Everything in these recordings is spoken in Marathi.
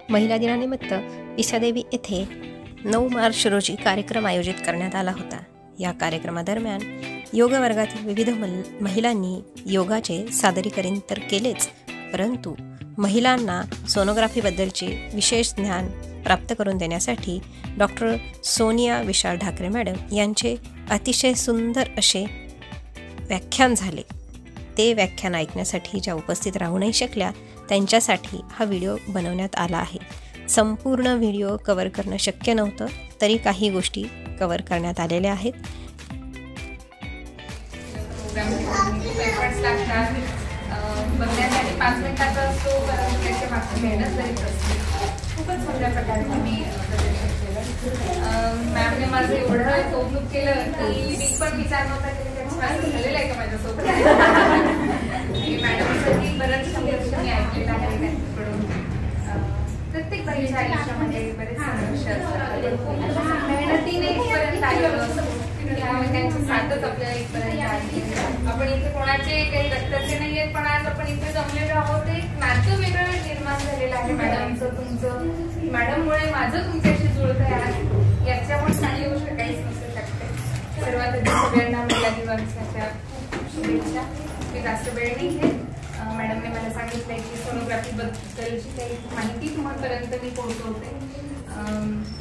महिला दिनानिमित्त ईसादेवी येथे 9 मार्च रोजी कार्यक्रम आयोजित करण्यात आला होता। या कार्यक्रमादरम्यान योग वर्गातील विविध महिलांनी योगाचे सादरीकरण तर केलेच, परंतु महिलांना सोनोग्राफीबद्दलचे विशेष ज्ञान प्राप्त करून देण्यासाठी डॉक्टर सोनिया विशाल ढाकरे मॅडम यांचे अतिशय सुंदर असे व्याख्यान झाले। ते व्याख्यान ऐकण्यासाठी ज्या उपस्थित राहू नाही शकल्या त्यांच्यासाठी हा व्हिडिओ बनवण्यात आला आहे। संपूर्ण व्हिडिओ कव्हर करणं शक्य नव्हतं, तरी काही गोष्टी कव्हर करण्यात आलेल्या आहेत। बघण्यासाठी 5 मिनिटाचा असतो, परंतु त्याच्या मागची मेहनत जरी असते खूपच चांगल्या प्रकारे मी प्रदर्शन केलं। मॅमने माझं एवढं कौतुक केलं की मी पण विचार नव्हता केला त्याचं झालेलं आहे का माझ्यासोबत। मॅडमसाठी बरंच संघर्ष मी ऐकलेला आहे त्यांच्याकडून। प्रत्येक बाईच्या आयुष्यामध्ये बरेच संघर्ष असतात, मेहनतीने इथपर्यंत आलेलं त्यांची साथच आपल्याला इथपर्यंत आली। आपण इथे कोणाचे काही रक्ताचे नाहीयेत, पण आज आपण इथे जमलेलो आहोत। एक नातं वेगळं निर्माण झालेलं आहे मॅडमचं तुमचं, मॅडममुळे माझं तुमच्याशी जुळतं आहे, याच्यामुळे चांगली गोष्ट काहीच नसू शकते। सर्वात आधी सगळ्यांना महिला दिवसाच्या शुभेच्छा। मी जास्त वेळ नाही घेत। मॅडमने मला सांगितलंय की सोनोग्राफी बद्दलची काही माहिती तुम्हापर्यंत मी पोहोचवते।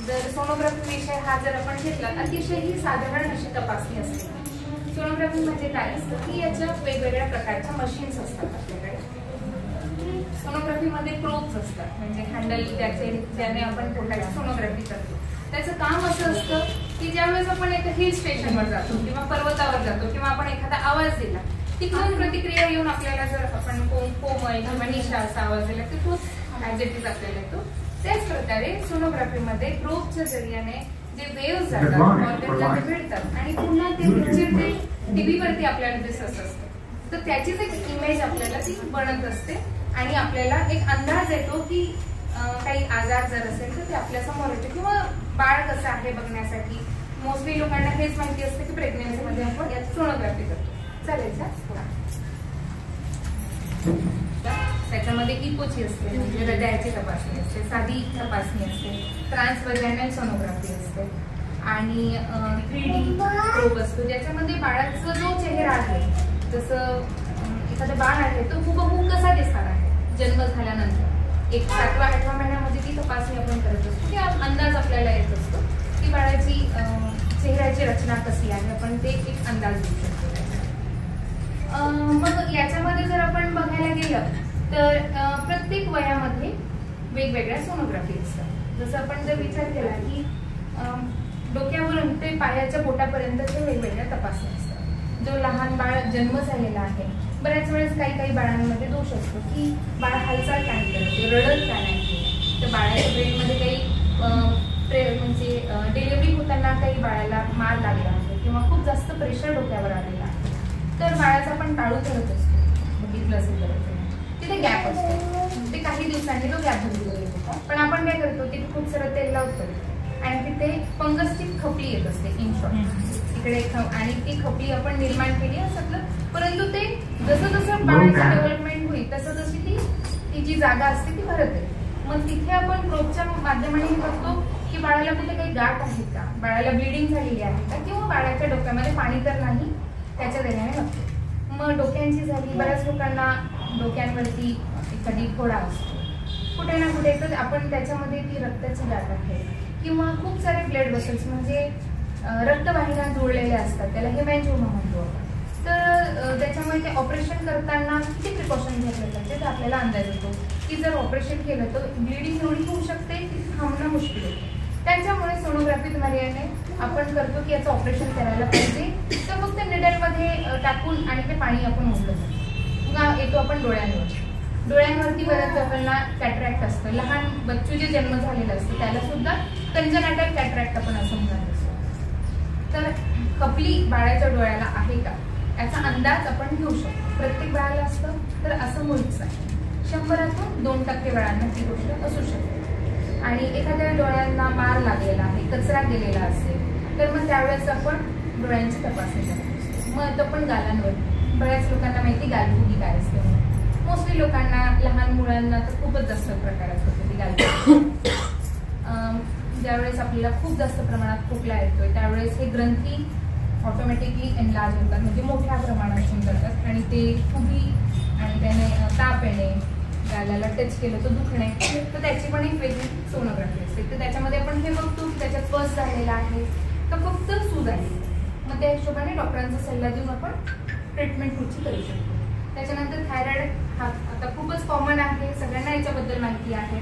जर सोनोग्राफी विषय हा जर आपण घेतला, अतिशय ही साधारण अशी तपासणी असते। सोनोग्राफी म्हणजे काय असतं की याच्या वेगवेगळ्या प्रकारच्या मशीन्स असतात आपल्याकडे। सोनोग्राफीमध्ये प्रोब्स असतात, म्हणजे हँडल ज्याने आपण पोटाची सोनोग्राफी करतो। त्याचं काम असं असतं की ज्यावेळेस आपण एका हिल स्टेशनवर जातो किंवा पर्वतावर जातो किंवा आपण एखादा आवाज दिला, तिकडून प्रतिक्रिया येऊन आपल्याला जर आपण कोमल किंवा निशा असा आवाज दिला तर तोच ऍज इट इज आपल्याला येतो। त्याच प्रकारे सोनोग्राफीमध्ये प्रोबच्या जरियाने जे वेव्हज जातात ऑर्गनला ते भेटतात आणि पुन्हा ते पिक्चर टीव्हीवरती आपल्याला दिसत असतं, तर त्याचीच एक इमेज आपल्याला ती बनत असते आणि आपल्याला एक अंदाज येतो की काही आजार जर असेल तर ते आपल्या समोर येते किंवा बाळ कसं आहे बघण्यासाठी। मोस्टली लोकांना हेच माहिती असतं की प्रेग्नन्सीमध्ये आपण यात सोनोग्राफी करतो। चालेल का? त्याच्यामध्ये इकोची असते, म्हणजे हृदयाची तपासणी असते, साधी तपासणी असते, ट्रान्सव्हॅजाइनल सोनोग्राफी असते आणि 3D प्रोब असतो, ज्याच्यामध्ये बाळाचा जो चेहरा आहे, जसं एखादं बाळ आहे तो हुबहू कसा दिसणार आहे जन्म झाल्यानंतर, एक 7व्या-8व्या महिन्यामध्ये ती तपासणी आपण करत असतो, की अंदाज आपल्याला येत असतो की बाळाची चेहऱ्याची रचना कशी आहे, आपण ते एक अंदाज देऊ शकतो। मग याच्यामध्ये जर आपण बघायला गेलं तर प्रत्येक वयामध्ये वेगवेगळ्या सोनोग्राफी असतात। जसं आपण जर विचार केला की डोक्यावरून ते पायाच्या बोटापर्यंतच्या वेगवेगळ्या तपासण्या असतात। जो लहान बाळ जन्म झालेला आहे, बऱ्याच वेळेस काही बाळांमध्ये दोष असतो की बाळ हालचाल का नाही करते, रडत का नाही, तर बाळाच्या ब्रेनमध्ये काही म्हणजे डिलिव्हरी होताना काही बाळाला मार लागला आहे किंवा खूप जास्त प्रेशर डोक्यावर आलेला आहे, तर बाळाचा आपण टाळू करत असतो, बघितलं असेल तर तिथे गॅप असतो, ते काही दिवसांनी तो गॅप भरलेला येतो। पण आपण काय करतो, तिथे खूप सारं तेल लावतो आणि तिथे फंगसची खपली येत असते इन शॉर्ट तिकडे, आणि ती खपली आपण निर्माण केली असं, परंतु ते जसं जसं बाळाचं डेव्हलपमेंट होईल तसं जशी ती जी जागा असते ती भरत आहे। मग तिथे आपण प्रोबच्या माध्यमाने बघतो की बाळाला कुठे काही गाठ आहे का, बाळाला ब्लिडिंग झालेली आहे का, किंवा बाळाच्या डोक्यामध्ये पाणी तर नाही, त्याच्या देण्याने बघतो। मग डोक्यांची झाली, बऱ्याच लोकांना डोक्यांवरती एखादी फोडा असतो कुठे ना कुठे, तर आपण त्याच्यामध्ये ती रक्ताची गाठ आहे किंवा खूप सारे ब्लड वेसल्स म्हणजे रक्तवाहिन्या जुळलेल्या असतात, त्याला हेमॅन्जिओमा म्हणतो आपण। तर त्याच्यामुळे ते ऑपरेशन करताना किती प्रिकॉशन घेतले पाहिजे तर आपल्याला अंदाज येतो की जर ऑपरेशन केलं तर ब्लिडिंग एवढी होऊ शकते की थांबणं मुश्किल होतं। त्याच्यामुळे सोनोग्राफी द्वारे आपण करतो की याचं ऑपरेशन करायला पाहिजे, तर फक्त निडलमध्ये टाकून आणि ते पाणी आपण ओढलं जातं। येतो आपण डोळ्यांवरती बऱ्याच लोकांना कॅटरॅक्ट असतं, लहान बच्चू जे जन्म झालेलं असतं त्याला सुद्धा कंजनायटल कॅटरॅक्ट आपण असं म्हणत असतो। तर खपली बाळाच्या डोळ्याला आहे का याचा अंदाज आपण घेऊ शकतो। प्रत्येक बाळाला असतं तर असं मुळीच नाही, 100तून 2% बाळांना ती गोष्ट असू शकते। आणि एखाद्या डोळ्यांना मार लागलेला आहे, कचरा गेलेला असेल तर मग त्यावेळेस आपण डोळ्यांची तपासणी करत असतो। मग तो पण गालांवर, बऱ्याच लोकांना माहिती गालफुगी काय असते, मोस्टली लोकांना लहान मुलांना तर खूपच जास्त प्रकारात होते ती गालफुगी। ज्यावेळेस आपल्याला खूप जास्त प्रमाणात खोकला येतोय त्यावेळेस हे ग्रंथी ऑटोमॅटिकली एनलार्ज होतात, म्हणजे मोठ्या प्रमाणात होतात आणि ते फुगी आणि त्याने ताप येणे, गालाला टच केलं तर दुखणे, तर त्याची पण एक वेगळी सोनोग्राफी असते. तर त्याच्यामध्ये आपण हे बघतो की त्याच्यात पस झालेला आहे का फक्त सूज आहे. मग त्या हिशोबाने डॉक्टरांचा सल्ला देऊन आपण ट्रीटमेंट पुढची करू शकतो. त्याच्यानंतर थायरॉइड हा आता खूपच कॉमन आहे, सगळ्यांना याच्याबद्दल माहिती आहे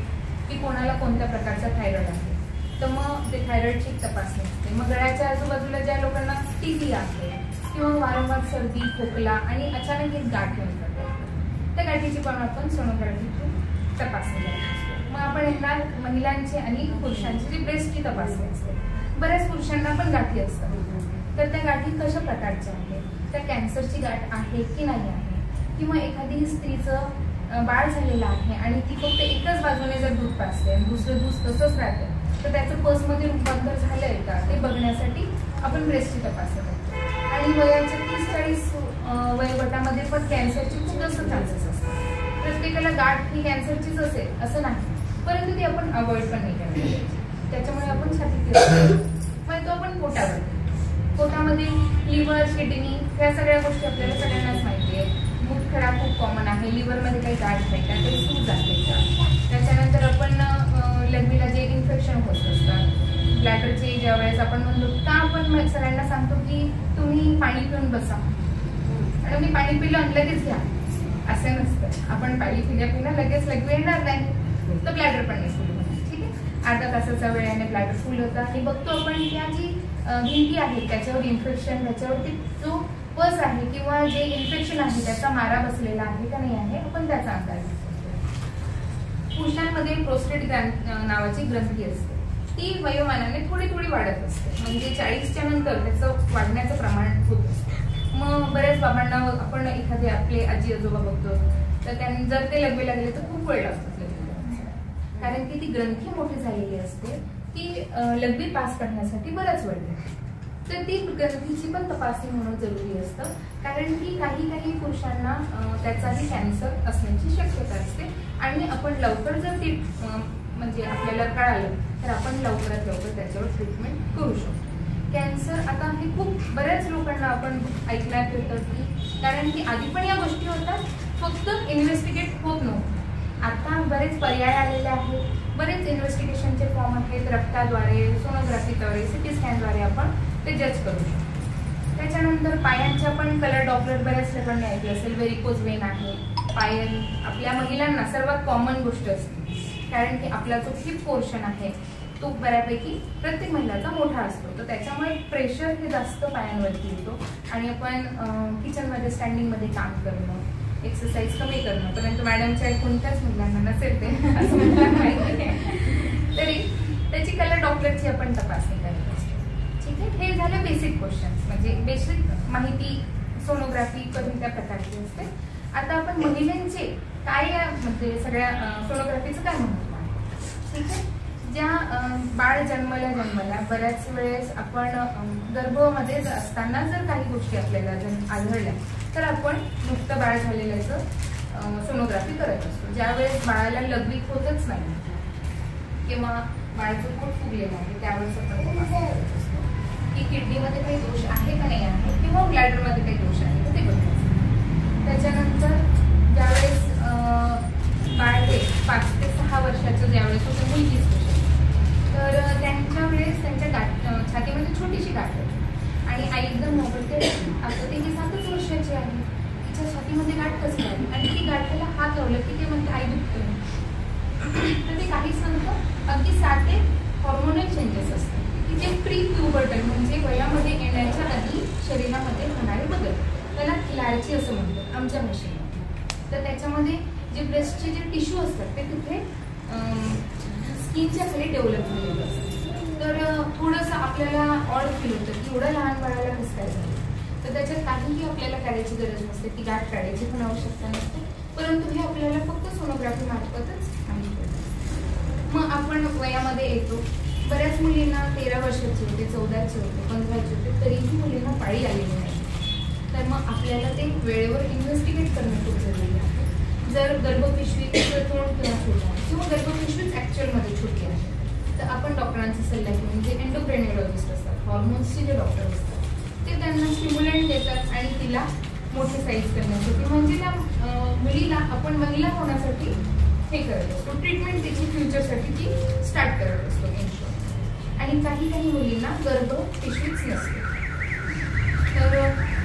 की कोणाला कोणत्या प्रकारचा थायरॉइड आहे. तर मग ते थायरॉइडची तपासणी असते. मग गळ्याच्या आजूबाजूला ज्या लोकांना टीबी आहे किंवा वारंवार सर्दी खोकला आणि अचानक एक गाठ येऊन जाते, त्या गाठीची पण आपण सोनोग्राफी थ्रू तपासणी करतो. मग आपण येणार महिलांची आणि पुरुषांची जी ब्रेस्टची तपासणी असते. बऱ्याच पुरुषांना पण गाठी असतात, तर त्या गाठी कशा प्रकारच्या आहेत, त्या कॅन्सरची गाठ आहे की नाही आहे, किंवा एखादी स्त्रीचं बाळ झालेलं आहे आणि ती फक्त एकच बाजूने जर दूध पाजते आणि दुसरं दूध तसंच राहते, तर त्याचं पसमध्ये रूपांतर झालंय का ते बघण्यासाठी आपण ब्रेस्टची तपासणी करतो. आणि वयाच्या 30-40 वयोगटामध्ये पण कॅन्सरचे खूप जास्त चान्सेस असतात. प्रत्येकाला गाठ ही कॅन्सरचीच असेल असं नाही, परंतु ती आपण अवॉइड पण नाही करायची. त्याच्यामुळे आपण छातीत मग तो आपण पोटामध्ये लिव्हर किडनी ह्या सगळ्या गोष्टी आपल्याला सगळ्यांनाच माहिती आहे. मूतखडा खूप कॉमन आहे, लिव्हरमध्ये काही गाठ आहे का, काही सूज आहे का. त्याच्यानंतर आपण लघवीला जे इन्फेक्शन होत असतात ब्लॅडरचे, ज्या वेळेस आपण म्हणतो का आपण सगळ्यांना सांगतो की तुम्ही पाणी पिऊन बसा आणि मी पाणी पिलं आणि लगेच घ्या, असं नसतं. आपण पाणी पिण्या लगेच लघवी येणार नाही, तर ब्लॅडर पण नाही फुल होणार. ठीक आहे, अर्धा तासाचा वेळाने ब्लॅडर फुल होता हे बघतो आपण. त्या जी भिंती आहे त्याच्यावर इन्फेक्शन, त्याच्यावरती जो पस आहे किंवा जे इन्फेक्शन आहे त्याचा मारा बसलेला आहे का नाही आहे, आपण त्याचा अंदाज घेतो. पुरुषांमध्ये प्रोस्टेट नावाची ग्रंथी असते, ती वयोमानाने थोडी थोडी वाढत असते, म्हणजे 40च्या नंतर त्याचं वाढण्याचं प्रमाण होत असतं. मग बऱ्याच बाबांना आपण एखादे आपले आजी आजोबा बघतो, तर त्यांनी जर ते लघवीला गेले तर खूप वेळ लागतो लघवीला, कारण की ती ग्रंथी मोठी झालेली असते, ती लघवी पास करण्यासाठी बराच वेळ लागतो. तर ती ग्रंथीची पण तपासणी होणं जरुरी असतं, कारण की काही पुरुषांना त्याचाही कॅन्सर असण्याची शक्यता असते आणि आपण लवकर जर ती म्हणजे आपल्याला कळालं तर आपण लवकरात लवकर त्याच्यावर ट्रीटमेंट करू शकतो. कॅन्सर आता हे खूप बऱ्याच लोकांना आपण ऐकण्यात येतं की, कारण की आधी पण या गोष्टी होतात, फक्त इन्व्हेस्टिगेट होत नव्हतं. आता बरेच पर्याय आलेले आहेत, बरेच इन्व्हेस्टिगेशनचे फॉर्म आहेत, रक्ताद्वारे, सोनोग्राफीद्वारे, सिटी स्कॅनद्वारे आपण ते जज करू शकतो. त्याच्यानंतर पायांच्या पण कलर डॉपलर बऱ्याच लोकांनी ऐकलं असेल. व्हेरिकोज वेन आहे पायन, आपल्या महिलांना सर्वात कॉमन गोष्ट असते, कारण की आपला जो हिप पोर्शन आहे तो बऱ्यापैकी प्रत्येक महिलाचा मोठा असतो, तर त्याच्यामुळे प्रेशर हे जास्त पायांवरती येतो आणि आपण किचनमध्ये स्टँडिंगमध्ये काम करणं, एक्सरसाइज कमी करणं, परंतु मॅडमच्या कोणत्याच महिलांना नसेल ते असं मला माहिती आहे, तरी त्याची कलर डॉपलरची आपण तपासणी करत असतो. ठीक आहे, हे झालं बेसिक क्वेश्चन्स, म्हणजे बेसिक माहिती सोनोग्राफी कोणत्या प्रकारची असते. आता आपण महिलांचे काय म्हणजे सगळ्या सोनोग्राफीचं काय महत्व आहे. ठीक आहे, ज्या बाळ जन्मला बऱ्याच वेळेस आपण गर्भामध्ये असताना जर काही गोष्टी आपल्याला आढळल्या तर आपण नुकतं बाळ झालेल्याचं सोनोग्राफी करत असतो. ज्यावेळेस बाळाला लघवी होतच नाही किंवा बाळाचं पोट फुगलेलं आहे त्यावेळेस आपण करत असतो की किडनीमध्ये काही दोष आहे का नाही आहे किंवा ब्लॅडरमध्ये काही दोष आहे का ते बघायचं. त्याच्यानंतर ज्यावेळेस बाळ हे 5 ते 6 वर्षाचं ज्यावेळेस होतं मुलगीच होते, तर त्यांच्या वेळेस त्यांच्या छातीमध्ये छोटीशी गाठ होती आणि आई एकदम मोबाईल आता ती 7च वर्षाची आहे, तिच्या छातीमध्ये गाठ कशी आली आणि ती गाठीला हात लावलं की ते म्हणते आई दुखतं. तर ते काहीच नव्हतं, अगदी 7 हॉर्मोनल चेंजेस असतात की जे प्री प्युबर्टल म्हणजे वयामध्ये येण्याच्या आधी शरीरामध्ये होणारे बदल, त्याला क्लॅरची असं म्हणतात आमच्या भाषेमध्ये. तर त्याच्यामध्ये जे ब्रेस्टचे जे टिश्यू असतात ते तिथे स्किनच्या खाली डेव्हलप झालेलं असतं. तर थोडंसं आपल्याला ऑड फील होतं की एवढं लहान बाळाला कसं काय झालं. तर त्याच्यात काहीही आपल्याला काढायची गरज नसते, ती गाठ काढायची पण आवश्यकता नसते, परंतु हे आपल्याला फक्त सोनोग्राफी मार्फतच माहिती पडतं. मग आपण वयामध्ये येतो, बऱ्याच मुलींना 13 वर्षाची होते, 14ची होते, 15ची होते, तरीही मुलींना पाळी आलेली नाही. तर मग आपल्याला ते वेळेवर इन्व्हेस्टिगेट करणं खूप जरुरी आहे. जर गर्भपिशवीचं तोंड किंवा छोटा आहे किंवा गर्भपिशवीच ॲक्च्युअलमध्ये छोटी आहे तर आपण डॉक्टरांचा सल्ला घेऊन जे एंडोक्रायनॉलॉजिस्ट असतात, हॉर्मोन्सचे जे डॉक्टर असतात, ते त्यांना स्टिम्युलंट देतात आणि तिला मोठे साईज करण्यासाठी, म्हणजे त्या मुलीला आपण महिला होण्यासाठी हे करत असतो, ट्रीटमेंट तिची फ्युचरसाठी ती स्टार्ट करत असतो इन्शुरन्स. आणि काही काही मुलींना गर्भ पिशवीच नसते. तर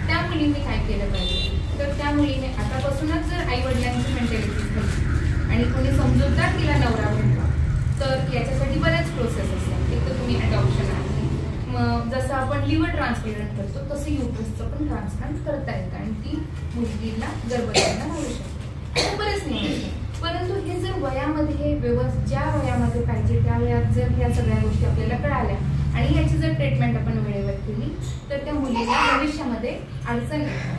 त्या मुलींनी काय केलं पाहिजे, तर त्या मुलीने आतापासूनच जर आई वडिलांची मेंटॅलिटी झाली आणि कोणी समजूतदार तिला नवरा भेटला, तर याच्यासाठी बऱ्याच प्रोसेस असतात. एक तर तुम्ही अडॉप्शन आहे, मग जसं आपण लिव्हर ट्रान्सप्लांट करतो तसं युट्रसचं पण ट्रान्सप्लांट करता येतं आणि ती मुलगीला गर्भधारणा होऊ शकते. बरेच नियम असतात. परंतु हे जर वयामध्ये ज्या वयामध्ये पाहिजे त्या वयात जर ह्या सगळ्या गोष्टी आपल्याला कळाल्या आणि याची जर ट्रीटमेंट आपण वेळेवर केली तर त्या मुलीला भविष्यामध्ये अडचण येते.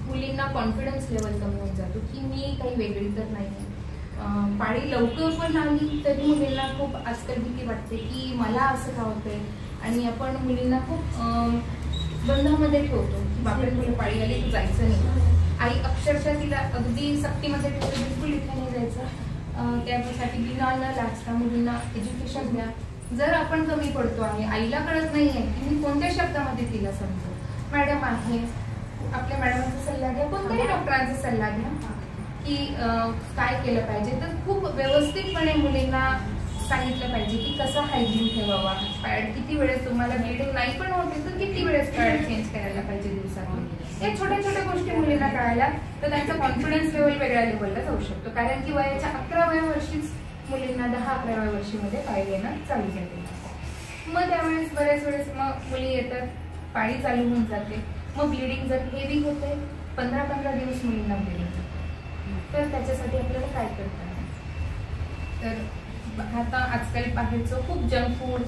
मुलींना कॉन्फिडन्स लेवल कमी होऊन जातो की मी काही वेगळी तर नाही. पाळी लवकर पण आली तरी मुलींना खूप आजकाल भीती वाटते की मला असं का होतंय, आणि आपण मुलींना खूप बंधामध्ये ठेवतो की बापरे तुला पाळी आली तू जायचं नाही. आई अक्षरशः तिला अगदी सक्तीमध्ये ठेवते, बिलकुल इथे नाही जायचं. त्यासाठी बिना न लाजता मुलींना एज्युकेशन द्या. जर आपण कमी पडतो आहे, आईला कळत नाही आहे की मी कोणत्या शब्दामध्ये तिला समजू, मॅडम आहे, आपल्या मॅडमांचा सल्ला घ्या, कोणत्याही डॉक्टरांचा सल्ला घ्या की काय केलं पाहिजे. तर खूप व्यवस्थितपणे मुलींना सांगितलं पाहिजे की कसं हायजीन ठेवावा, पॅड किती वेळेस, तुम्हाला ब्लिडिंग नाही पण होते तर किती वेळेस पॅड चेंज करायला पाहिजे दिवसातून. या छोट्या छोट्या गोष्टी मुलींना कळायला तर त्यांचा कॉन्फिडन्स लेवल वेगळ्या लेवलला जाऊ शकतो. कारण की वयाच्या 11व्या वर्षीच मुलींना 10-11व्या वर्षीमध्ये पाळी येणं चालू झाले. मग त्यावेळेस बऱ्याच वेळेस मग मुली येतात, पाळी चालू होऊन जाते, मग ब्लिडिंग जर हेवी होते, 15-15 दिवस मुलींना ब्लिडिंग, तर त्याच्यासाठी आपल्याला काय करता येईल. तर आता आजकाल बाहेरचं खूप जंक फूड,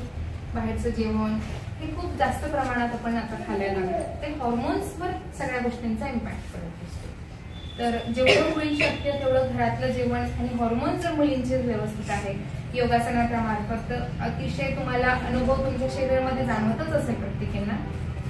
बाहेरचं जेवण हे खूप जास्त प्रमाणात आपण आता खायला लागलो, ते हॉर्मोन्सवर सगळ्या गोष्टींचा इम्पॅक्ट पडत असतो. तर जेवढं होईल शक्य तेवढं घरातलं जेवण आणि हॉर्मोन्स जर मुलींचे व्यवस्थित आहे योगासनाच्या मार्फत, तर अतिशय तुम्हाला अनुभव तुमच्या शरीरामध्ये जाणवतच असेल प्रत्येकांना.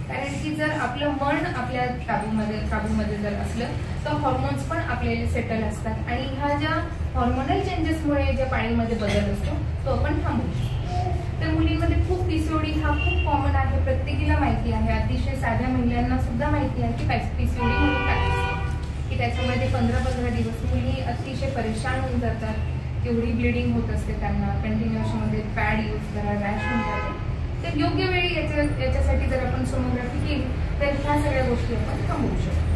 कारण की जर आपलं मन आपल्या काबूमध्ये जर असलं तर हॉर्मोन्स पण आपल्याला सेटल असतात आणि ह्या ज्या हॉर्मोनल चेंजेसमुळे ज्या पाळीमध्ये बदल असतो तो आपण थांबवू शकतो. तर मुलींमध्ये खूप पीसीओडी हा खूप कॉमन आहे, प्रत्येकीला माहिती आहे, अतिशय साध्या महिलांना सुद्धा माहिती आहे की पीसीओडी म्हणून काय असतं, की त्याच्यामध्ये 15-15 दिवस मुली अतिशय परेशान होऊन जातात, एवढी ब्लिडिंग होत असते त्यांना, कंटिन्युएशनमध्ये पॅड यूज करा, रॅश होऊन जाते. तर योग्य वेळी याच्यासाठी जर आपण सोनोग्राफी केली तर ह्या सगळ्या गोष्टी आपण थांबवू शकतो.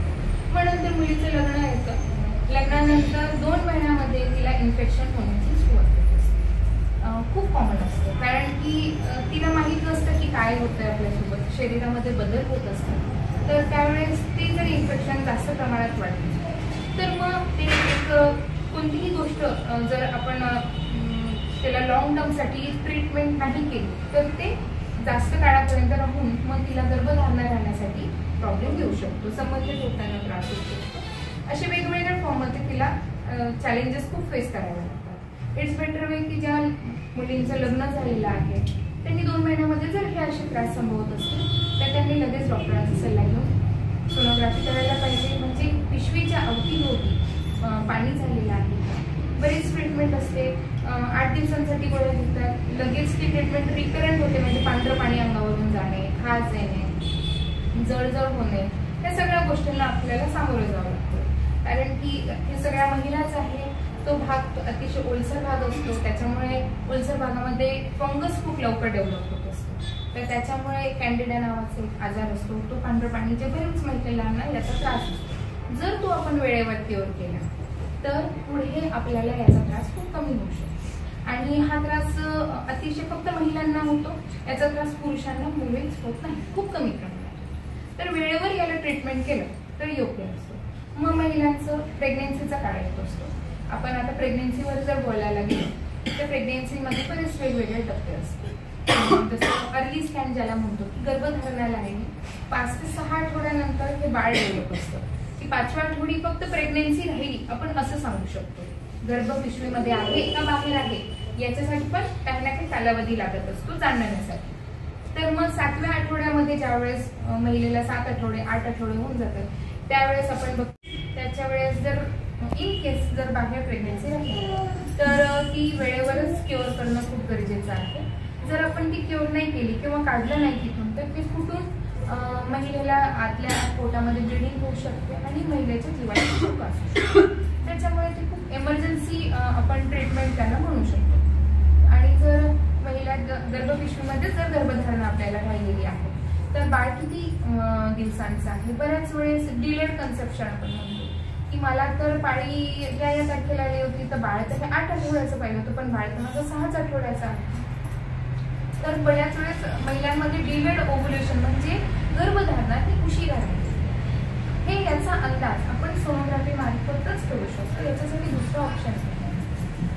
म्हणून तर मुलीचं लग्न येतं, लग्नानंतर 2 महिन्यामध्ये तिला इन्फेक्शन होण्याची सुरुवात होत असते. खूप कॉमन असतं, कारण की तिला माहीत नसतं की काय होतंय आपल्यासोबत, शरीरामध्ये बदल होत असतात. तर त्यावेळेस ते जर इन्फेक्शन जास्त प्रमाणात वाढले तर मग ते एक कोणतीही गोष्ट जर आपण त्याला लॉंग टर्मसाठी ट्रीटमेंट नाही केली तर ते जास्त काळापर्यंत राहून मग तिला गर्भधारणा राहण्यासाठी प्रॉब्लेम येऊ शकतो, संबंधित लोकांना त्रास होऊ शकतो. असे वेगवेगळ्या फॉर्ममध्ये तिला चॅलेंजेस खूप फेस करावे लागतात. इट्स बेटर वे की ज्या मुलींचं लग्न झालेलं आहे त्यांनी 2 महिन्यामध्ये जर हे असे त्रास संभवत असतील तर त्यांनी लगेच डॉक्टरांचा सल्ला घेऊन सोनोग्राफी करायला पाहिजे. म्हणजे पिशवीच्या अवतीभोवती पाणी झालेलं आहे, बरीच ट्रीटमेंट असते. 8 दिवसांसाठी गोळ्या घेतात, लगेच ती ट्रीटमेंट रिकरंट होते, म्हणजे पांढरं पाणी अंगावरून जाणे, खाज येणे, जळजळ होणे, या सगळ्या गोष्टींना आपल्याला सामोरे जावं लागतं. कारण की हे सगळ्या महिलाच आहे, तो भाग अतिशय ओलसर भाग असतो, त्याच्यामुळे ओलसर भागामध्ये फंगस खूप लवकर डेव्हलप होत असतो. तर त्याच्यामुळे कॅन्डिडा नावाचा एक आजार असतो, तो पांढरं पाणीच्या बऱ्याच महिलांना याचा त्रास असतो. जर तो आपण वेळेवर क्युअर केला तर पुढे आपल्याला याचा त्रास खूप कमी होऊ शकतो. आणि हा त्रास अतिशय फक्त महिलांना होतो, याचा त्रास पुरुषांना मुळीच होत नाही, खूप कमी प्रमाणात. तर वेळेवर याला ट्रीटमेंट केलं तर योग्य असतो. मग महिलांचं प्रेग्नेन्सीचा काळ येत असतो. आपण आता प्रेग्नेन्सीवर जर बोलायला गेलो तर प्रेग्नेन्सीमध्ये बरेच वेगवेगळे टप्पे असतात. जसं अर्ली स्कॅन ज्याला म्हणतो की गर्भधारणाला आहे 5 ते 6 आठवड्यानंतर हे बाळ डेव्हलप असतं, की 5व्या आठवडी फक्त प्रेग्नेन्सी राहिली आपण असं सांगू शकतो. गर्भ पिशवीमध्ये आहे का बाहेर आहे याच्यासाठी पण काही ना काही कालावधी लागत असतो जाणण्यासाठी. तर मग 7व्या आठवड्यामध्ये ज्यावेळेस महिलेला 7 आठवडे 8 आठवडे होऊन जातात त्यावेळेस आपण बघतो, त्याच्या वेळेस जर इन केस जर बाहेर प्रेग्नेन्सी राहिली तर ती वेळेवरच क्युअर करणं खूप गरजेचं आहे. जर आपण ती क्युअर नाही केली किंवा काढलं नाही तिथून तर ते फुटून महिलेला आतल्या पोटामध्ये ब्लिडिंग होऊ शकते आणि महिलेच्या जीवाला धोका असू शकतो. त्याच्यामुळे ती खूप इमर्जन्सी आपण ट्रीटमेंट त्यांना म्हणू शकतो. आणि जर महिला गर्भपिशवीमध्ये जर गर्भधारणा आपल्याला राहिलेली आहे तर बाळ किती दिवसांचं आहे, बऱ्याच वेळेस डिलेड कन्सेप्शन आपण म्हणतो की मला तर पाळी या तारखेला आली होती तर बाळ तर 8 आठवड्याचं पाहिलं होतं पण बाळ तर माझं 6 आठवड्याचं आहे. तर बऱ्याच वेळेस महिलांमध्ये डिलेड ओव्ह्युलेशन म्हणजे गर्भधारणा ही उशिरा आहे. हे याचा अंदाज आपण सोनोग्राफी मार्फतच करू शकतो. याच्यासाठी दुसरा ऑप्शन आहे.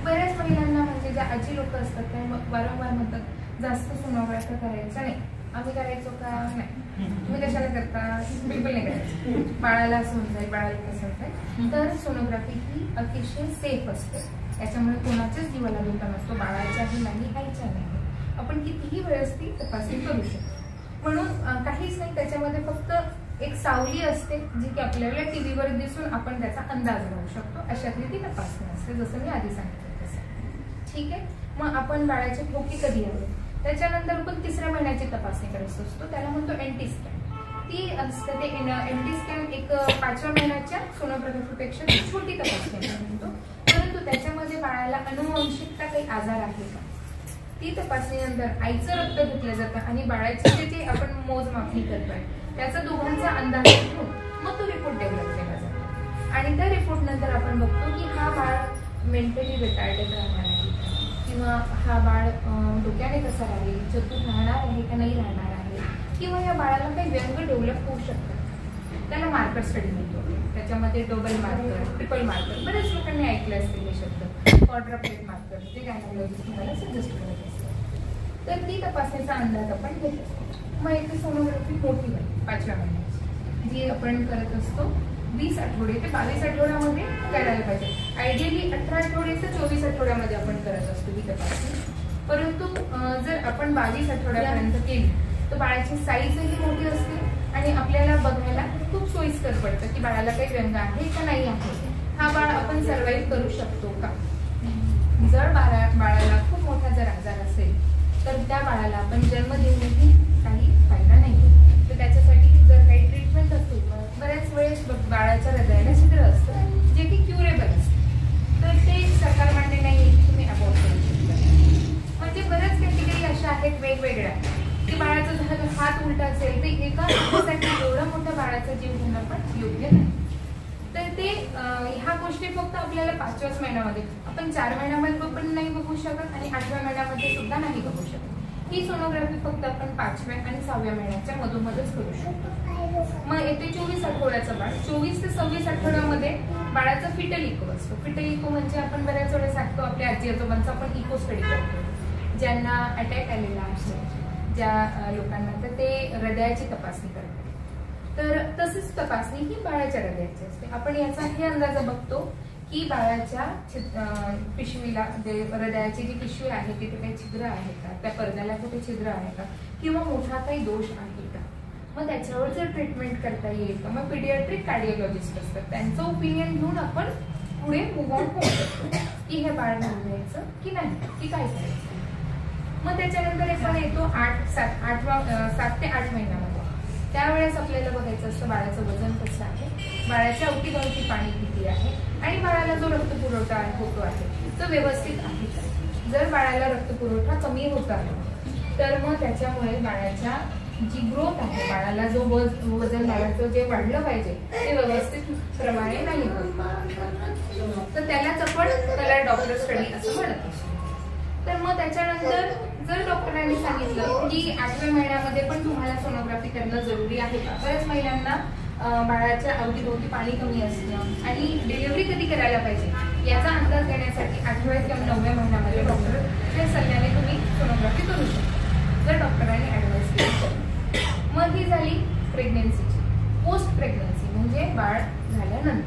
बऱ्याच महिलांना म्हणजे ज्या आजी लोक असतात त्या वारंवार म्हणतात जास्त सोनोग्राफी करायचं नाही. आम्ही करायचो का? नाही. तुम्ही कशाला करता? बिलकुल नाही करायचं. बाळाला असं होत जाईल, बाळाला कसं होत आहे. तर सोनोग्राफी ही अतिशय सेफ असते. याच्यामुळे कोणाच्याच जीवाला धोका नसतो, बाळाच्याही नाही, आईच्या नाही. आपण कितीही वेळेस ती तपासणी करू शकतो. म्हणून काहीच नाही, त्याच्यामध्ये फक्त एक सावली असते जी की आपल्याला टीव्हीवर दिसून आपण त्याचा अंदाज लावू शकतो. अशातली ती तपासणी असते, जसं मी आधी सांगितलं तसं. ठीक आहे. मग आपण बाळाची ठोकी कधी हवी त्याच्यानंतर आपण 3ऱ्या महिन्याची तपासणी करत असतो, त्याला म्हणतो एनटी स्कॅन. ती असते ते एनटी स्कॅन एक 5व्या महिन्याच्या सोनोग्राफीपेक्षा छोटी तपासणी म्हणतो. परंतु त्याच्यामध्ये बाळाला अनुवंशिकता काही आजार आहे का ती तपासणीनंतर आईचं रक्त घेतलं जातं आणि बाळाचे जे आपण मोजमापणी करतोय त्याचा दोघांचा अंदाज घेऊन मग तो रिपोर्ट डेव्हलप केला जातो. आणि त्या रिपोर्ट नंतर आपण बघतो की हा बाळ मेंटली रिटार्डेड राहणार आहे किंवा हा बाळ डोक्याने कसा राहील, चतुर राहणार आहे का नाही राहणार आहे, किंवा या बाळाला काही व्यंग डेव्हलप होऊ शकतात. त्याला मार्कर स्टडी म्हणतो. त्याच्यामध्ये डबल मार्कर, ट्रिपल मार्कर, बऱ्याच लोकांनी ऐकले असतील हे शब्द. क्वाड्रप्लेट मार्कर जे गायनॉलॉजिस्ट तुम्हाला सजेस्ट करत असतात. तर ती तपासणीचा अंदाज आपण घेत असतो. मग इथे सोनोग्राफी मोठी होईल 5व्या महिन्याची जी आपण करत असतो 20 आठवडे ते 22 आठवड्यामध्ये करायला पाहिजे. आयडियली 18 आठवडे ते 24 आठवड्यामध्ये आपण करत असतो ही तपासणी. परंतु जर आपण 22 आठवड्यापर्यंत केली तर बाळाची साईजही मोठी असते आणि आपल्याला बघायला खूप सोयीस्कर पडतं की बाळाला काही व्यंग आहे का नाही आहे, हा बाळ आपण सर्वाईव्ह करू शकतो का. जर बाळाला खूप मोठा जर आजार असेल तर त्या बाळाला आपण जन्म देऊनही काही फायदा नाही. तर त्याच्यासाठी जर काही ट्रीटमेंट असतो, बऱ्याच वेळेस बाळाच्या हृदयाला छिद्र असतं जे की क्युरेबल असतं, तर ते सरकार मान्य नाही की तुम्ही अबॉर्ट करू शकता. म्हणजे बऱ्याच कॅटेगरी अशा आहेत वेगवेगळ्या की बाळाचा जर हात उलटा असेल तर एका हातासाठी एवढा मोठ्या बाळाचा जीव घेणं पण योग्य नाही. तर ते ह्या गोष्टी फक्त आपल्याला 5व्याच महिन्यामध्ये, आपण 4 महिन्यामध्ये पण नाही बघू शकत आणि 8व्या महिन्यामध्ये सुद्धा नाही बघू शकत. ही सोनोग्राफी फक्त आपण 5व्या आणि 6व्या महिन्याच्या मधोमधच करू शकतो. मग येते 24 आठवड्याचं बाळ. 24 ते 26 आठवड्यामध्ये बाळाचा फिटल इको असतो. फिटल इको म्हणजे आपण बऱ्याच वेळेस सांगतो आपल्या आजी आजोबांचा आपण इको स्टडी करतो. ज्यांना अटॅक आलेला आहे, ज्या लोकांना, तर ते हृदयाची तपासणी करतात. तर तशीच तपासणी ही बाळाच्या हृदयाची असते. आपण याचा हे अंदाज बघतो की बाळाच्या पिशवीला हृदयाची जी पिशवी आहे तिथे काही छिद्र आहे का, त्या पडद्याला कुठे छिद्र आहे का, किंवा मोठा काही दोष आहे का. मग त्याच्यावर जर ट्रीटमेंट करता येईल का. मग पीडियाट्रिक कार्डिओलॉजिस्ट असतात, त्यांचं ओपिनियन घेऊन आपण पुढे मूव्ह ऑन होऊ शकतो की हे बाळ घेऊन द्यायचं की नाही, की काय करायचं. मग त्याच्यानंतर आपण येतो 7 ते 8 महिन्यामध्ये. त्यावेळेस आपल्याला बघायचं असतं बाळाचं वजन कसं आहे, बाळाच्या अवतीभवती पाणी किती आहे आणि बाळाला जो रक्तपुरवठा होतो आहे तो व्यवस्थित आहे का. जर बाळाला रक्तपुरवठा कमी होत आहे तर मग त्याच्यामुळे बाळाच्या जी ग्रोथ आहे, बाळाला जो वजन बाळाचं जे वाढलं पाहिजे ते व्यवस्थित प्रमाणे नाही होत, तर त्यालाच आपण डॉक्टर स्टडी असं म्हणत असतो. तर मग त्याच्यानंतर जर डॉक्टरांनी सांगितलं की 8व्या महिन्यामध्ये पण तुम्हाला सोनोग्राफी करणं जरुरी आहे का. बऱ्याच महिलांना बाळाच्या अवतीभोवती पाणी कमी असतं आणि डिलिव्हरी कधी करायला पाहिजे याचा अंदाज घेण्यासाठी 8व्या किंवा 9व्या महिन्यामध्ये डॉक्टरच्या सल्ल्याने तुम्ही सोनोग्राफी करू शकता जर डॉक्टरांनी ऍडवाइस केली. मग ही झाली प्रेग्नन्सीची. पोस्ट प्रेग्नन्सी म्हणजे बाळ झाल्यानंतर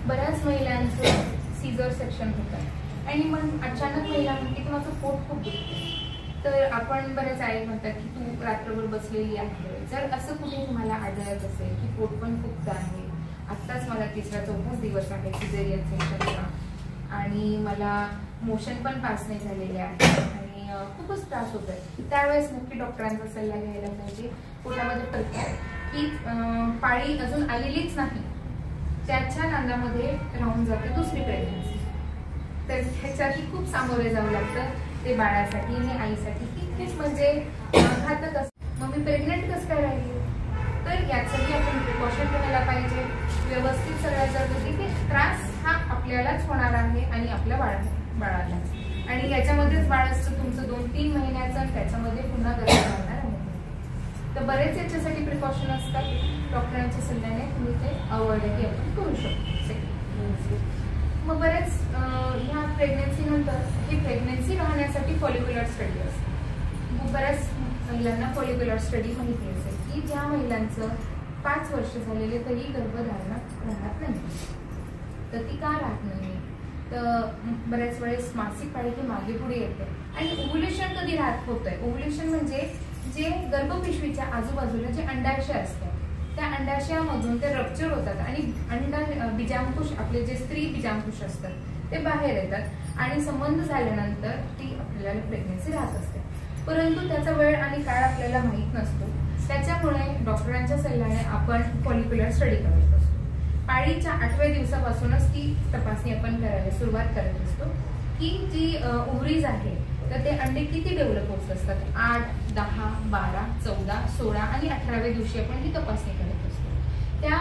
बऱ्याच महिलांचं सीझर सेक्शन होतं आणि मग अचानक महिला म्हणते की माझं पोट खूप दुखतं. तर आपण बऱ्याच आई म्हणतात की तू रात्रभर बसलेली आहे. जर असं कुठे तुम्हाला आढळत असेल की पोट पण फुगतं आहे, आत्ताच मला 3रा-4था दिवस आहे सिझेरियन सेक्शनचा आणि मला मोशन पण पास नाही झालेले आहे आणि खूपच त्रास होत आहे, त्यावेळेस नक्की डॉक्टरांचा सल्ला घ्यायला पाहिजे. पोटामध्ये प्रकार की पाळी अजून आलेलीच नाही, त्याच्या नांदामध्ये राहून जाते दुसरी प्रेग्नन्सी. तर ह्याच्यासाठी खूप सामोरे जावं लागतं ते बाळासाठी आणि आईसाठी, की खूप म्हणजे घातक असतं. मग मी प्रेग्नेंट कसं काय राहिली, तर याचंही आपण प्रिकॉशन घ्यायला पाहिजे. व्यवस्थित सगळ्या जर की त्रास हा आपल्यालाच होणार आहे आणि आपल्या बाळाला, आणि याच्यामध्येच बाळ असतं तुमचं 2-3 महिन्याचं आणि त्याच्यामध्ये पुन्हा गरज लागणार आहे. तर बरेच याच्यासाठी प्रिकॉशन असतात, डॉक्टरांच्या सल्ल्याने तुम्ही ते अवॉइडही आपण करू शकतो. मग बरेच ह्या प्रेग्नेन्सी नंतर ही प्रेग्नेन्सी राहण्यासाठी फॉलिक्युलर स्टडी असते. बऱ्याच महिलांना फॉलिक्युलर स्टडी माहिती असेल की ज्या महिलांचं 5 वर्ष झालेले तरी गर्भधारणा राहत नाही. तर ती का राहत नाही, तर बऱ्याच वेळेस मासिक पाळी ही मागे पुढे येते. आणि ओव्ह्युलेशन कधी होतंय, ओव्ह्युलेशन म्हणजे जे गर्भपिशवीच्या आजूबाजूला जे अंडाशय असतात त्या अंडाशयामधून ते रप्चर होतात आणि बीजांकुश, आपले जे स्त्री बीजांकुश असतात ते बाहेर येतात आणि संबंध झाल्यानंतर ती आपल्याला प्रेग्नेन्सी राहत असते. परंतु त्याचा वेळ आणि काळ आपल्याला माहीत नसतो, त्याच्यामुळे डॉक्टरांच्या सल्ल्याने आपण फॉलिक्युलर स्टडी करत असतो. पाळीच्या 8व्या दिवसापासूनच ती तपासणी आपण करायला सुरुवात करत असतो की जी ओव्हरीज आहे तर ते अंडे किती डेव्हलप होत असतात. 8, 10, 12, 14, 16 आणि 18व्या दिवशी आपण ही तपासणी करत असतो. त्या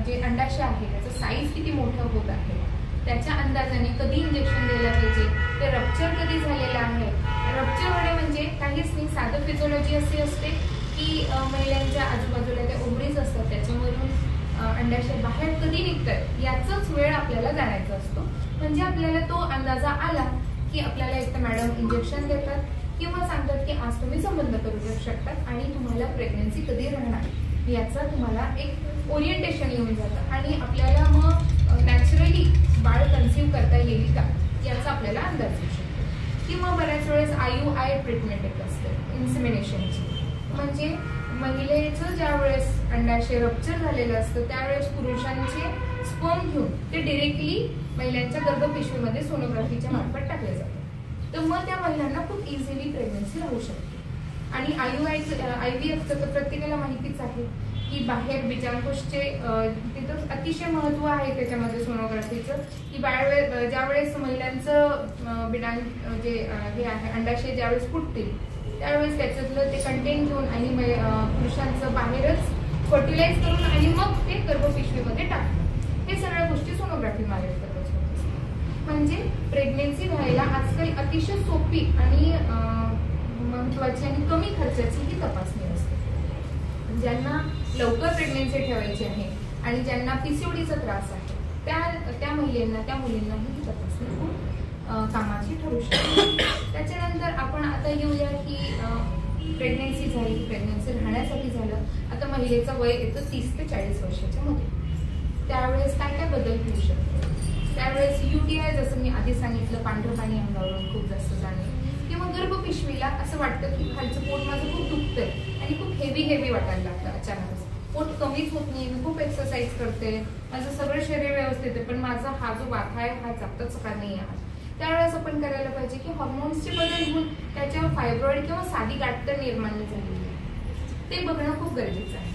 जे अंडाशय आहे त्याचं साईज किती मोठं होत आहे, त्याच्या अंदाजाने कधी इंजेक्शन द्यायला पाहिजे, ते रप्चर कधी झालेलं आहे. रप्चर होणे म्हणजे काहीच नाही, साधं फिजिओलॉजी अशी असते की महिलांच्या आजूबाजूला त्या ओव्हरीज असतात त्याच्यामधून अंडाशय बाहेर कधी निघतात याचाच वेळ आपल्याला जाणायचा असतो. म्हणजे आपल्याला तो अंदाजा आला की आपल्याला एक तर मॅडम इंजेक्शन देतात किंवा सांगतात की आज तुम्ही संबंध करू शकतात आणि तुम्हाला प्रेग्नेन्सी कधी राहणार याचा तुम्हाला एक ओरिएंटेशन येऊन जातं आणि आपल्याला मग नॅचरली बाळ कन्सीव्ह करता येईल का याचा आपल्याला अंदाज येऊ शकतो. किंवा बऱ्याच वेळेस IUI ट्रीटमेंट एक असते इन्सेमिनेशनची, म्हणजे महिलेचं ज्या वेळेस अंडाशय रप्चर झालेलं असतं त्यावेळेस पुरुषांचे स्पर्म घेऊन ते डिरेक्टली महिलांच्या गर्भपिशवीमध्ये सोनोग्राफीच्या मार्फत टाकले जाते. तर मग त्या महिलांना खूप इझिली प्रेग्नन्सी राहू शकते. आणि IVF तर प्रत्येकाला माहितीच आहे की बाहेर बीजांकुशचे तिथं अतिशय महत्व आहे त्याच्यामध्ये सोनोग्राफीचं, की ज्या वेळेस महिलांचं जे हे आहे अंडाशय ज्यावेळेस फुटतील त्यावेळेस त्याच्यातलं ते कंटेंट घेऊन आणि पुरुषांचं बाहेरच फर्टिलाइज करून आणि मग ते गर्भपिशवीमध्ये टाकतात. हे सगळ्या गोष्टी सोनोग्राफी मार्फत होत असतात. म्हणजे प्रेग्नेन्सी व्हायला आजकाल अतिशय सोपी आणि महत्वाची आणि कमी खर्चाची ही तपासणी असते. ज्यांना लवकर प्रेग्नेन्सी ठेवायची आहे आणि ज्यांना PCODचा त्रास आहे त्या मुलींना ही तपासणी खूप कामाची ठरू शकते. त्याच्यानंतर आपण आता येऊया की प्रेग्नेन्सी झाली, प्रेग्नेन्सी राहण्यासाठी झालं. आता महिलेचं वय येतं 30 ते 40 वर्षाच्या मध्ये. त्यावेळेस काय काय बदल होऊ शकतो. त्यावेळेस UTI जसं मी आधी सांगितलं, पांढरं पाणी अंगावरून खूप जास्त जाणे, किंवा गर्भपिशवीला असं वाटतं की खालचं पोट माझं खूप दुखतंय आणि खूप हेवी वाटायला लागतं. अचानकच पोट कमीच होत नाही, मी खूप एक्सरसाइज करते, माझं सगळं शरीर व्यवस्थित आहे पण माझा हा जो वाथा आहे हा जातच का नाही आहे. त्यावेळेस आपण करायला पाहिजे की हॉर्मोन्सचे बदल होऊन त्याच्यावर फायब्रॉइड किंवा साधी गाठ तर निर्माण झालेली आहे ते बघणं खूप गरजेचं आहे.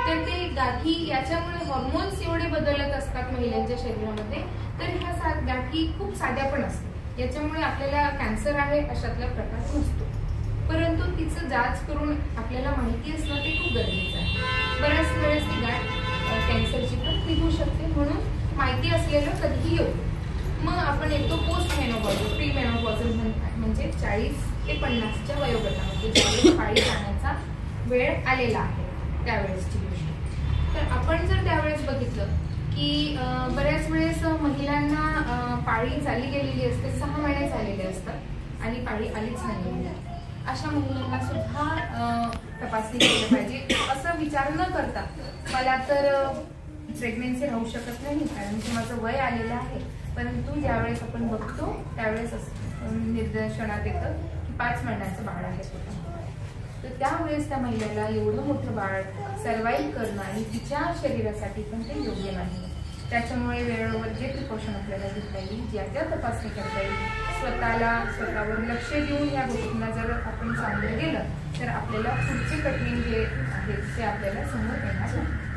तर ते गाठी याच्यामुळे हॉर्मोन्स एवढे बदलत असतात महिलांच्या शरीरामध्ये, तर ह्या गाठी खूप साध्या पण असतात. याच्यामुळे आपल्याला कॅन्सर आहे अशातला प्रकार नसतो, परंतु तिचं जांच करून आपल्याला माहिती असणं ते खूप गरजेचं आहे. बऱ्याच वेळेस ती गाठ कॅन्सरची पण निघू शकते, म्हणून माहिती असलेलं कधीही येऊ. मग आपण येतो पोस्ट मेनोपॉझल, प्री मेनोपॉझल म्हणजे 40 ते 50च्या वयोगटामध्ये ज्यावेळेस पाळी जाण्याचा वेळ आलेला आहे त्यावेळेसची गोष्ट. तर आपण जर त्यावेळेस बघितलं की बऱ्याच वेळेस महिलांना पाळी झाली गेलेली असते, 6 महिने झालेले असतात आणि पाळी आलीच नाही. अशा महिलांना सुद्धा तपासणी केली पाहिजे. असं विचार न करता मला तर प्रेग्नेन्सी राहू शकत नाही कारण की माझं वय आलेलं आहे, परंतु ज्यावेळेस आपण बघतो त्यावेळेस निदर्शनात येतं की 5 महिन्याचं बाळ आहे स्वतः. तर त्यावेळेस त्या महिलेला एवढं मोठं बाळ सर्वाईव्ह करणं आणि तिच्या शरीरासाठी पण ते योग्य नाही. त्याच्यामुळे वेळेवर जे प्रिकॉशन आपल्याला घेता येईल, ज्या तपासणी करता येईल, स्वतःवर लक्ष देऊन या गोष्टींना जर आपण सामोरं गेलं तर आपल्याला पुढचे कठीण जे आहेत ते आपल्याला समोर येणार नाही.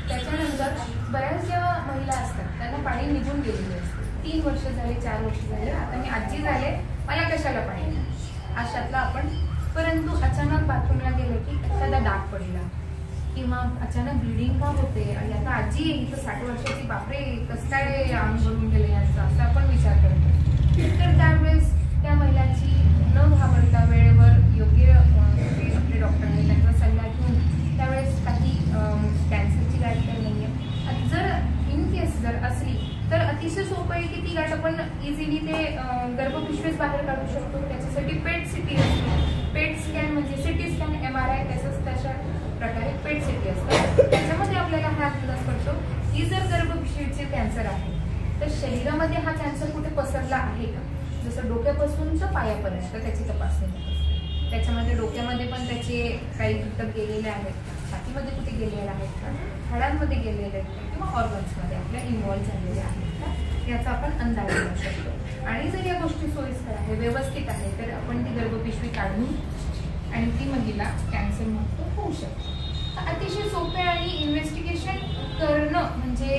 त्याच्यानंतर बऱ्याच ज्या महिला असतात त्यांना पाणी निघून गेलेले असते. 3 वर्ष झाले, 4 वर्ष झाले, आता मी आजी झाले, मला कशाला पाणी नाही अशातला आपण. परंतु अचानक बाथरूमला गेलं की एखादा डाग पडला किंवा अचानक ब्लिडिंग का होते आणि आता आजी आहे तर 60 वर्षाची, बापरे कसं काय अंग भरून गेले याचा, असं आपण विचार करतो. तर त्यावेळेस त्या महिलांची न घाबरता वेळेवर योग्य आपले डॉक्टरांनी त्यांचा सल्ला घेऊन त्यावेळेस काही कॅन्सरची गाठ तर नाही आहे, जर इन केस जर असली तर अतिशय सोपं आहे की ती गाठ आपण इझिली ते गर्भपिशवीच बाहेर काढू शकतो. त्याच्यासाठी पेट सिटी असते. पेट स्कॅन म्हणजे सिटी स्कॅन, MRI तशा प्रकारे पेट सिटी असतं. त्याच्यामध्ये आपल्याला हा अंदाज पडतो की जर गर्भपिशवीचे कॅन्सर आहे तर शरीरामध्ये हा कॅन्सर कुठे पसरला आहे का, जसं डोक्यापासून तर पायापर्यंत त्याची तपासणी होत असते. त्याच्यामध्ये डोक्यामध्ये पण त्याचे काही घटक गेलेले आहेत का, छातीमध्ये कुठे गेलेले आहेत का, हाडांमध्ये गेलेले आहेत का, किंवा ऑर्गन्समध्ये आपल्या इन्व्हॉल्व्ह झालेले आहेत का, याचा आपण अंदाज घेऊ शकतो. आणि जर या गोष्टी सोयीस्कर आहे, व्यवस्थित आहे, तर आपण ती गर्भपिशवी काढून आणि ती महिला कॅन्सर मुक्त होऊ शकते. अतिशय सोपे आणि इन्व्हेस्टिगेशन करणं म्हणजे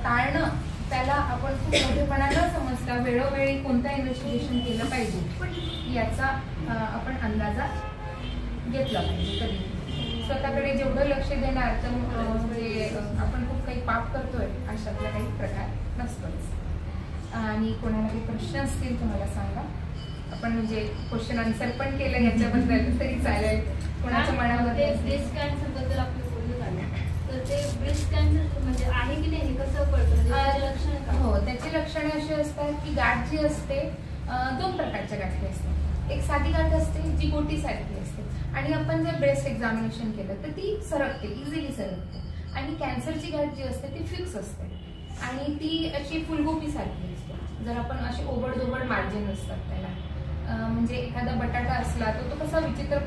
टाळणं, त्याला आपण खूप मोठेपणा न समजता वेळोवेळी कोणतं इन्व्हेस्टिगेशन केलं पाहिजे याचा आपण अंदाजा घेतला पाहिजे. कधी स्वतःकडे जेवढं लक्ष देणार तर म्हणजे आपण खूप काही पाप करतोय अशातला काही प्रकार नसतोच. आणि कोणाला काही प्रश्न असतील तुम्हाला सांगा, आपण म्हणजे क्वेश्चन आन्सर पण केलं याच्याबद्दल तरी चालेल. कोणाच्या मनामध्ये ब्रेस्ट कॅन्सर बद्दल आपलं बोलणं झालं तर ते ब्रेस्ट कॅन्सर म्हणजे आहे की नाही हे कसं कळतं, त्याची लक्षणं काय? हो, त्याची लक्षणे अशी असतात की गाठ जी असते 2 प्रकारच्या गाठी असतात. एक साधी गाठ असते जी गोटीसारखी असते आणि आपण जर ब्रेस्ट एक्झामिनेशन केलं तर ती सरकते, इझिली सरकते. आणि कॅन्सरची गाठ जी असते ती फिक्स असते आणि ती अशी फुलगोबी सारखी असते. जर आपण असे ओबडधोबड मार्जिन असतात त्याला, म्हणजे एखादा बटाटा असला तर तो कसा विचित्र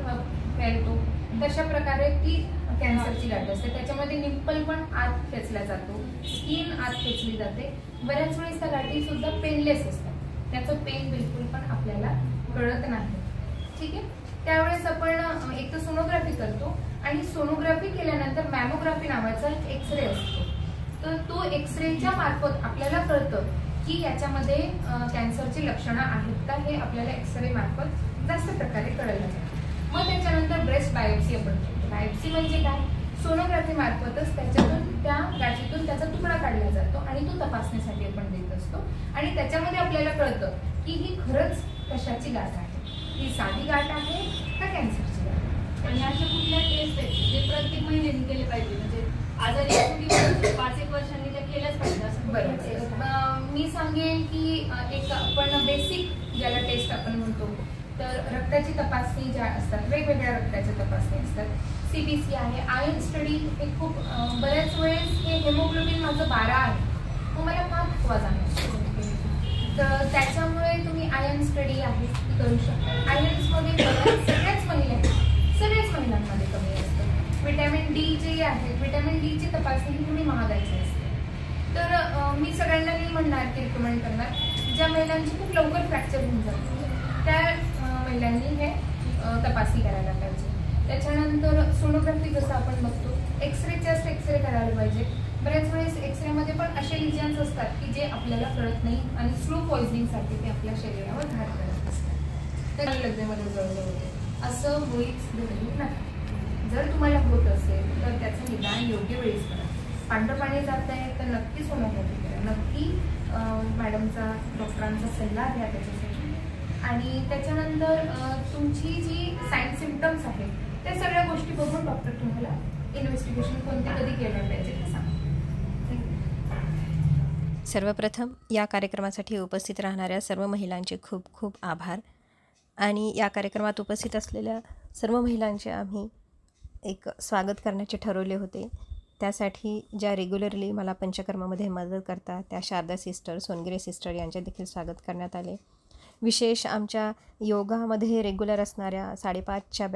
फैलतो, तशा प्रकारे ती कॅन्सरची गाठ असते. त्याच्यामध्ये निप्पल पण आत खेचला जातो, स्किन आत खेचली जाते. बऱ्याच वेळेस त्या गाठी सुद्धा पेनलेस असतात, त्याचं पेन बिलकुल पण आपल्याला कळत नाही. ठीक आहे, त्यावेळेस आपण एक तर सोनोग्राफी करतो आणि सोनोग्राफी केल्यानंतर मॅमोग्राफी नावाचा एक्सरे असतो. तर तो एक्सरेच्या मार्फत आपल्याला कळतं की याच्यामध्ये कॅन्सरची लक्षणं आहेत का, हे आपल्याला एक्सरे मार्फत जास्त प्रकारे कळलं जातं. मग त्याच्यानंतर ब्रेस्ट बायोप्सी आपण करतो. बायोप्सी म्हणजे काय, सोनोग्राफी मार्फतच त्याच्यातून त्या गाठीतून त्याचा तुकडा काढला जातो आणि तो तपासणीसाठी आपण देत असतो. आणि त्याच्यामध्ये आपल्याला कळतं की ही खरंच कशाची गाठ आहे, ही साधी गाठ आहे का कॅन्सरची गाठ. आणि अशा कुठल्या टेस्ट आहेत जे प्रत्येक महिन्याने केले पाहिजे, म्हणजे आजारी 5-1 वर्षांनी त्या केल्याच पाहिजे असं? बरोबर, मी सांगेन की एक आपण बेसिक ज्याला टेस्ट आपण म्हणतो तर रक्ताची तपासणी ज्या असतात, वेगवेगळ्या रक्ताच्या तपासणी असतात. CBC आहे, आयर्न स्टडी, हे खूप बऱ्याच वेळेस हे हेमोग्लोबिन माझं 12 आहे, मग मला का थकवा जाणवतो, तर त्याच्यामुळे तुम्ही आयर्न स्टडी आहे ती करू शकता. आयर्न्समध्ये सगळ्याच महिलांमध्ये कमी असतं. व्हिटॅमिन डी जे आहे, व्हिटॅमिन डी ची तपासणी ही तुम्ही महागायची असते. तर मी सगळ्यांना नाही म्हणणार की रिकमेंड करणार, ज्या महिलांची खूप लवकर फ्रॅक्चर होऊन जातो त्या महिलांनी हे तपासणी करायला पाहिजे. त्याच्यानंतर सोनोग्राफी जसं आपण बघतो, एक्सरे चेस्ट एक्सरे करायला पाहिजे. बऱ्याच वेळेस एक्सरेमध्ये पण असे लिजन्स असतात की जे आपल्याला कळत नाही आणि स्लो पॉइझनिंगसाठी ते आपल्या शरीरावर घात करत असतात, तर लगेमध्ये जळजळ होते. असं होईच धरू नका. जर तुम्हाला होत असेल तर त्याचं निदान योग्य वेळीच करा. पांढरं पाणी जात आहे तर नक्की सोनोग्राफी करा, नक्की मॅडमचा डॉक्टरांचा सल्ला घ्या त्याच्यासाठी. आणि त्याच्यानंतर तुमची जी साईन सिम्पटम्स आहेत त्या सगळ्या गोष्टी बघून डॉक्टर तुम्हाला इन्व्हेस्टिगेशन कोणते कधी केलं पाहिजे ते सांगा. सर्वप्रथम या कार्यक्रमासाठी उपस्थित राहणाऱ्या सर्व महिलांचे खूप खूप आभार. आणि या कार्यक्रमात उपस्थित असलेल्या सर्व महिलांचे आम्ही एक स्वागत करण्याचे ठरवले होते. त्यासाठी ज्या रेग्युलरली मला पंचकर्मामध्ये मदत करतात त्या शारदा सिस्टर, सोनगिरे सिस्टर यांचे देखील स्वागत करण्यात आले. विशेष आमच्या योगामध्ये रेग्युलर असणाऱ्या 5:30च्या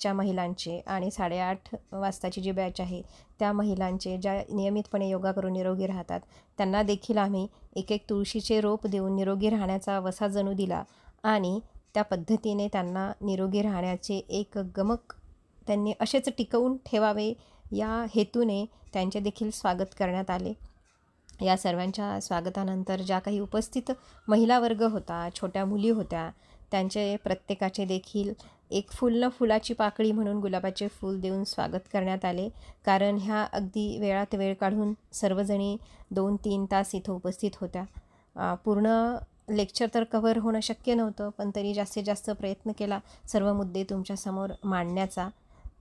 च्या महिलांचे आणि 8:30 वाजताची जी बॅच आहे त्या महिलांचे, ज्या नियमितपणे योगा करून निरोगी राहतात, त्यांना देखील आम्ही एक तुळशीचे रोप देऊन निरोगी राहण्याचा वसा जणू दिला आणि त्या पद्धतीने त्यांना निरोगी राहण्याचे एक गमक त्यांनी असेच टिकवून ठेवावे या हेतूने त्यांचे देखील स्वागत करण्यात आले. या सर्वांच्या स्वागतानंतर ज्या काही उपस्थित महिला वर्ग होता, छोट्या मुली होत्या, त्यांचे प्रत्येकाचे देखील एक फुल न फुलाची पाकळी म्हणून गुलाबाचे फूल देऊन स्वागत करण्यात आले. कारण ह्या अगदी वेळात वेळ काढून सर्वजणी 2-3 तास इथं उपस्थित होत्या. पूर्ण लेक्चर तर कव्हर होणं शक्य नव्हतं, पण तरी जास्तीत जास्त प्रयत्न केला सर्व मुद्दे तुमच्यासमोर मांडण्याचा.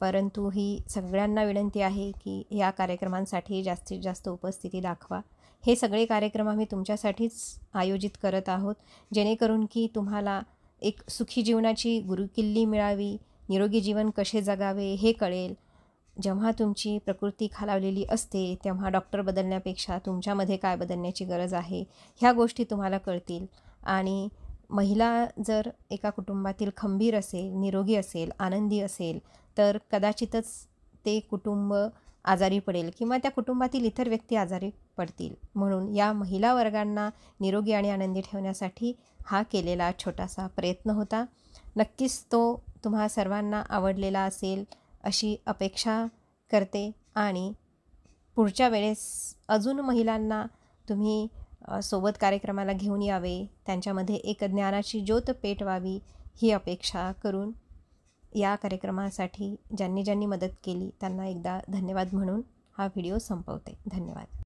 परंतु ही सगळ्यांना विनंती आहे की या कार्यक्रमांसाठी जास्तीत जास्त उपस्थिती दाखवा. हे सगळे कार्यक्रम आम्ही तुमच्यासाठीच आयोजित करत आहोत, जेणेकरून की तुम्हाला एक सुखी जीवनाची गुरुकिल्ली मिळावी, निरोगी जीवन कसे जगावे हे कळेल. जेव्हा तुमची प्रकृती खालावलेली असते तेव्हा डॉक्टर बदलण्यापेक्षा तुमच्यामध्ये काय बदलण्याची गरज आहे ह्या गोष्टी तुम्हाला कळतील. आणि महिला जर एका कुटुंबातील खंबीर असेल, निरोगी असेल, आनंदी असेल, तर कदाचितच ते कुटुंब आजारी पडेल किंवा त्या कुटुंबातील इतर व्यक्ती आजारी पडतील. म्हणून या महिला वर्गांना निरोगी आणि आनंदी ठेवण्यासाठी हा केलेला छोटासा प्रयत्न होता. नक्कीच तो तुम्हा सर्वांना आवडलेला असेल अशी अपेक्षा करते आणि पुढच्या वेळेस अजून महिलांना तुम्ही सोबत कार्यक्रमाला घेऊन यावे, त्यांच्यामध्ये एक ज्ञानाची ज्योत पेटवावी ही अपेक्षा करून या कार्यक्रमासाठी ज्यांनी ज्यांनी मदत केली त्यांना एकदा धन्यवाद म्हणून हा व्हिडिओ संपवते. धन्यवाद.